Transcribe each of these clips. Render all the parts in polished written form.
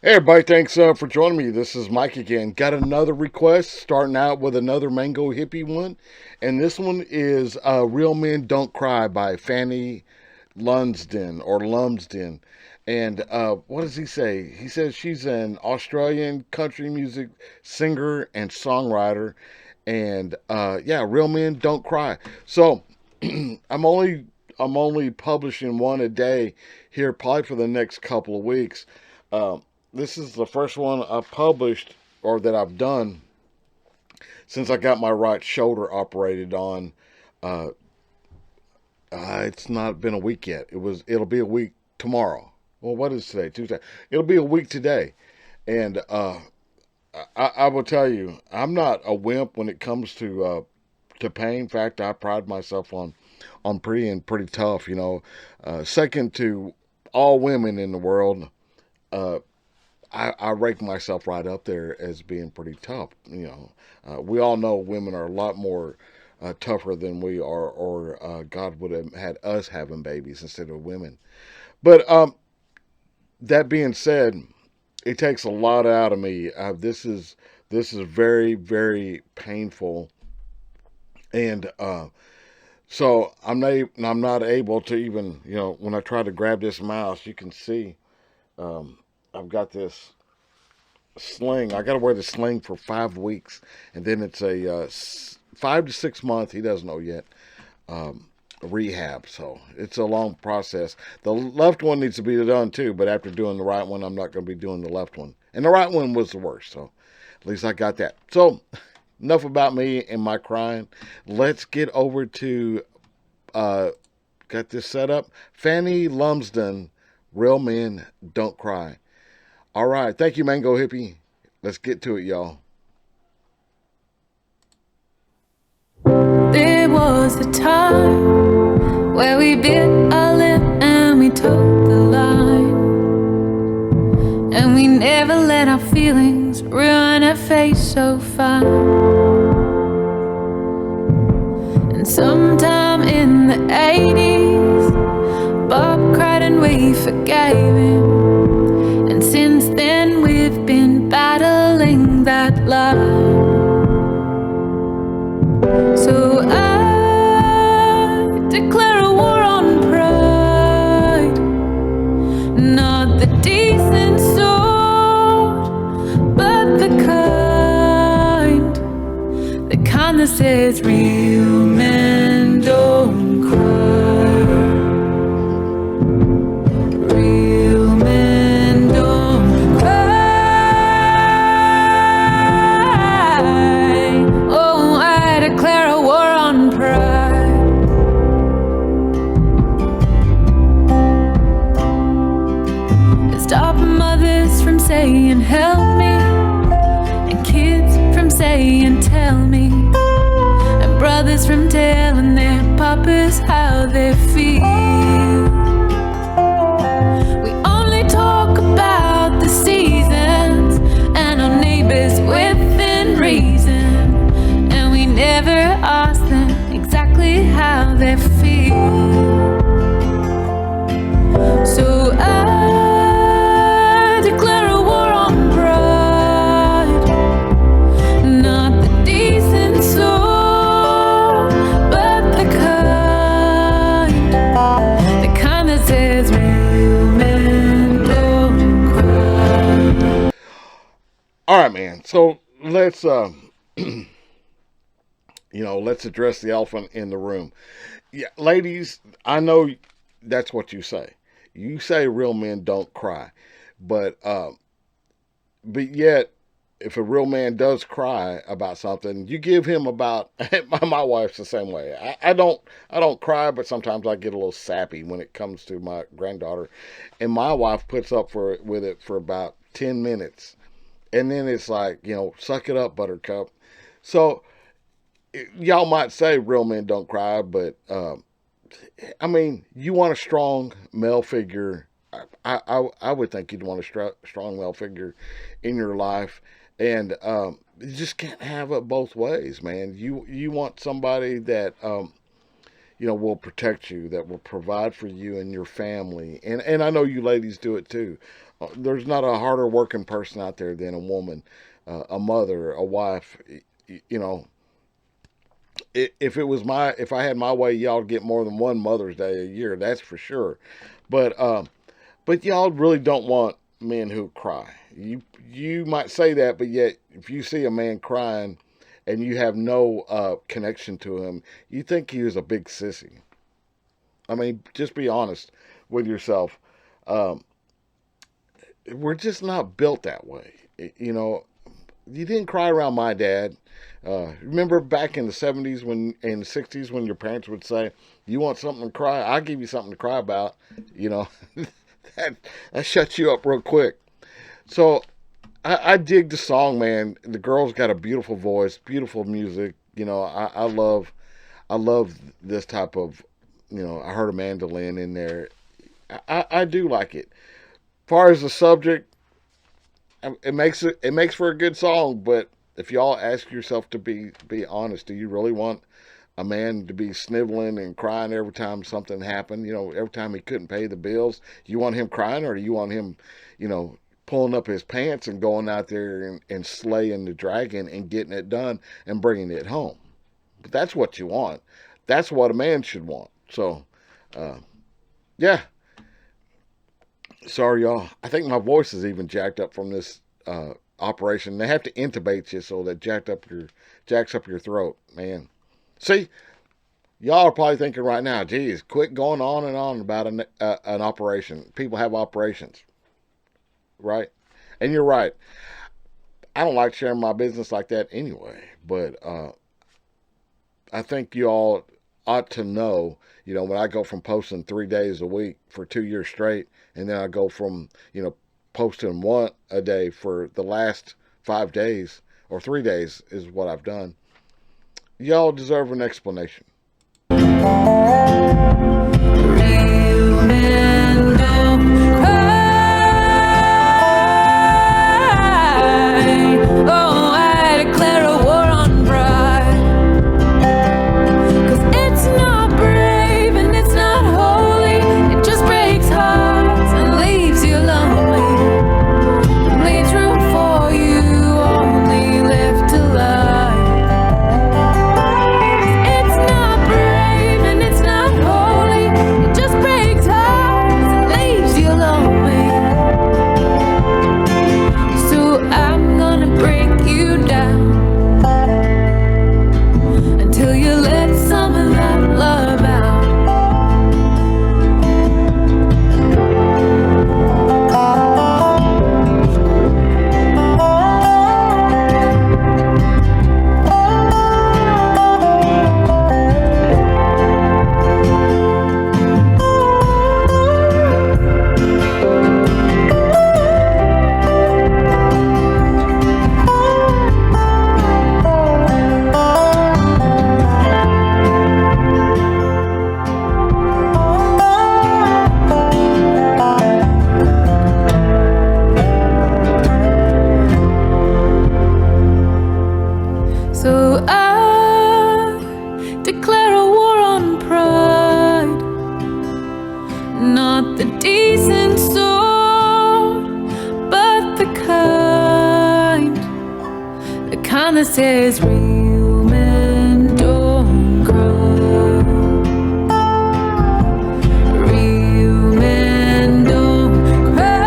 Hey everybody, thanks for joining me. This is Mike again. Got another request, starting out with another Mango Hippie one. And this one is Real Men Don't Cry by Fanny Lumsden. And what does he say? He says she's an Australian country music singer and songwriter. And yeah, Real Men Don't Cry. So I'm only I'm only publishing one a day here, probably for the next couple of weeks. This is the first one I've published or that I've done since I got my right shoulder operated on. Uh, it's not been a week yet. It'll be a week tomorrow. Well, what is today? Tuesday. It'll be a week today, and I will tell you, I'm not a wimp when it comes to pain. In fact, I pride myself on being pretty tough. Second to all women in the world. Uh, I rank myself right up there as being pretty tough. We all know women are a lot more tougher than we are, or God would have had us having babies instead of women. But that being said, it takes a lot out of me. This is very very painful, and so I'm not able to even when I try to grab this mouse, you can see I've got this sling. I got to wear the sling for 5 weeks, and then it's a 5 to 6 month. He doesn't know yet. Rehab, so it's a long process. The left one needs to be done too, but after doing the right one, I'm not going to be doing the left one. And the right one was the worst, so at least I got that. So enough about me and my crying. Let's get over to uh, got this set up. Fanny Lumsden, Real Men Don't Cry. All right. Thank you, Mango Hippie. Let's get to it, y'all. There was a time where we bit our lip and we told the line, and we never let our feelings ruin a face so fine. And sometime in the 80s, Bob cried and we forgave him, and since then we've been battling that line. So I declare a war on pride, not the decent sort, but the kind that says real men don't cry. Real men don't cry. Oh, I declare a war on pride. Stop mothers from saying help me, and kids from saying tell me, and brothers from telling their papas how they feel. We only talk about the seasons and our neighbors within reason, and we never ask them exactly how they feel. So I declare a war on pride, not the decent sort, but the kind that says real men don't cry. All right, man. So let's address the elephant in the room. Yeah, ladies, I know that's what you say. You say real men don't cry, but but yet, if a real man does cry about something, you give him about. My wife's the same way. I don't cry, but sometimes I get a little sappy when it comes to my granddaughter, and my wife puts up with it for about 10 minutes, and then it's like, suck it up, Buttercup. So y'all might say real men don't cry, but I mean, you want a strong male figure. I would think you'd want a strong male figure in your life, and you just can't have it both ways, man. You want somebody that will protect you, that will provide for you and your family, and I know you ladies do it too. There's not a harder working person out there than a woman, a mother, a wife. You know, if I had my way, y'all would get more than one Mother's Day a year. That's for sure. But but y'all really don't want men who cry. You might say that, but yet if you see a man crying and you have no connection to him, you think he was a big sissy. I mean, just be honest with yourself. Um, we're just not built that way. You know, you didn't cry around my dad. Remember back in the 70s when in the 60s when your parents would say, "You want something to cry? I'll give you something to cry about." You know, that that shuts you up real quick. So I dig the song, man. The girl's got a beautiful voice, beautiful music. You know, I love this type of, you know, I heard a mandolin in there. I do like it. As far as the subject, it makes for a good song. But if y'all ask yourself to be honest, do you really want a man to be sniveling and crying every time something happened? You know, every time he couldn't pay the bills, you want him crying, or do you want him, you know, pulling up his pants and going out there and slaying the dragon and getting it done and bringing it home? But that's what you want. That's what a man should want. So, uh, yeah. Sorry, y'all. I think my voice is even jacked up from this operation. They have to intubate you so that jacks up your throat, man. See, y'all are probably thinking right now, geez, quit going on and on about an operation. People have operations, right? And you're right. I don't like sharing my business like that anyway. But I think you all ought to know, you know, when I go from posting 3 days a week for 2 years straight, and then I go from, you know, posting one a day for the last 5 days or 3 days is what I've done. Y'all deserve an explanation. Real men don't cry. Oh, I declare a war on pride. 'Cause it's not brave and it's not holy. It just breaks hearts and leaves you lonely. And leaves room for you only left alive. It's not brave and it's not holy. It just breaks hearts and leaves you lonely. So I'm gonna break you down until you let some of that love out. So I declare a war on pride, not the decent sort, but the kind that says real men don't cry. Real men don't cry.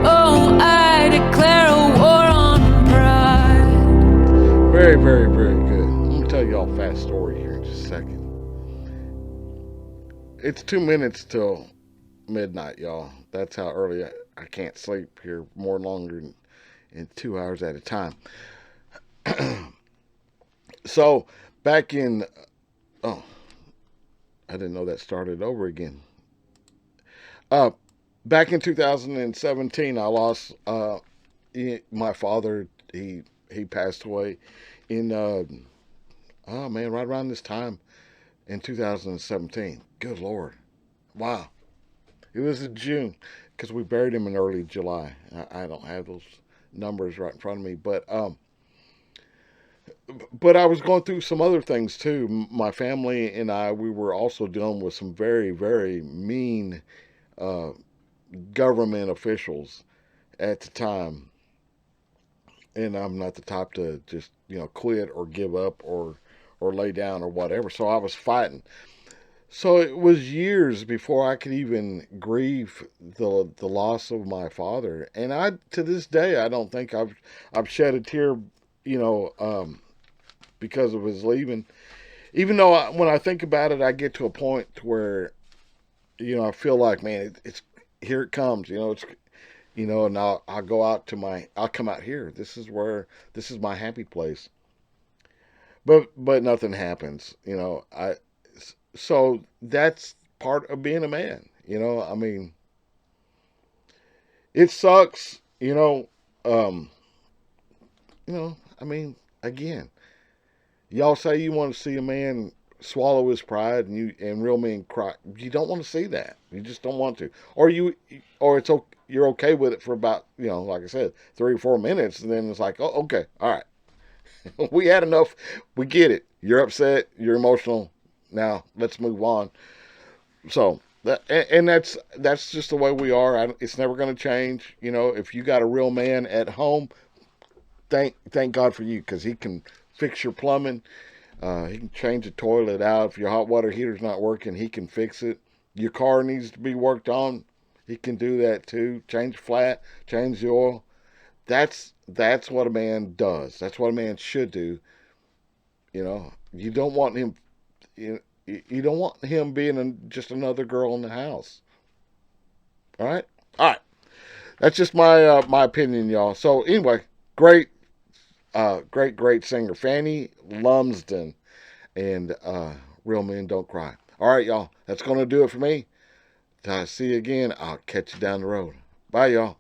Oh, I declare a war on pride. Very, very, very good. I'm gonna tell y'all a fast story here in just a second. It's 2 minutes till midnight, y'all. That's how early I can't sleep here more longer in 2 hours at a time. So back in oh, I didn't know that started over again. Uh, Back in 2017, I lost my father. He passed away in oh man, right around this time in 2017. Good Lord, wow! It was in June because we buried him in early July. I don't have those numbers right in front of me, but But I was going through some other things too. My family and I, we were also dealing with some very, very mean uh, government officials at the time. And I'm not the type to just, quit or give up or lay down or whatever. So I was fighting. So it was years before I could even grieve the loss of my father. And I, to this day, I don't think I've shed a tear, you know, um, because of his leaving. Even though when I think about it, I get to a point to where I feel like, man, it's here it comes. It's and I'll go out to I'll come out here. This is my happy place. But nothing happens. So that's part of being a man. I mean, it sucks. Um, I mean, again, y'all say you want to see a man swallow his pride and real men cry. You don't want to see that. You just don't want to. Or it's okay, you're okay with it for about, like I said, 3 or 4 minutes, and then it's like, oh, okay, all right, we had enough. We get it. You're upset. You're emotional. Now let's move on. So and that's just the way we are. It's never going to change. If you got a real man at home, thank God for you, because he can fix your plumbing. He can change the toilet out. If your hot water heater's not working, he can fix it. Your car needs to be worked on, he can do that too. Change flat, change the oil. That's what a man does. That's what a man should do. You don't want him. You don't want him being just another girl in the house. All right, all right. That's just my opinion, y'all. So anyway, great, great singer, Fanny Lumsden, and Real Men Don't Cry. All right, y'all. That's gonna do it for me. Till I see you again, I'll catch you down the road. Bye, y'all.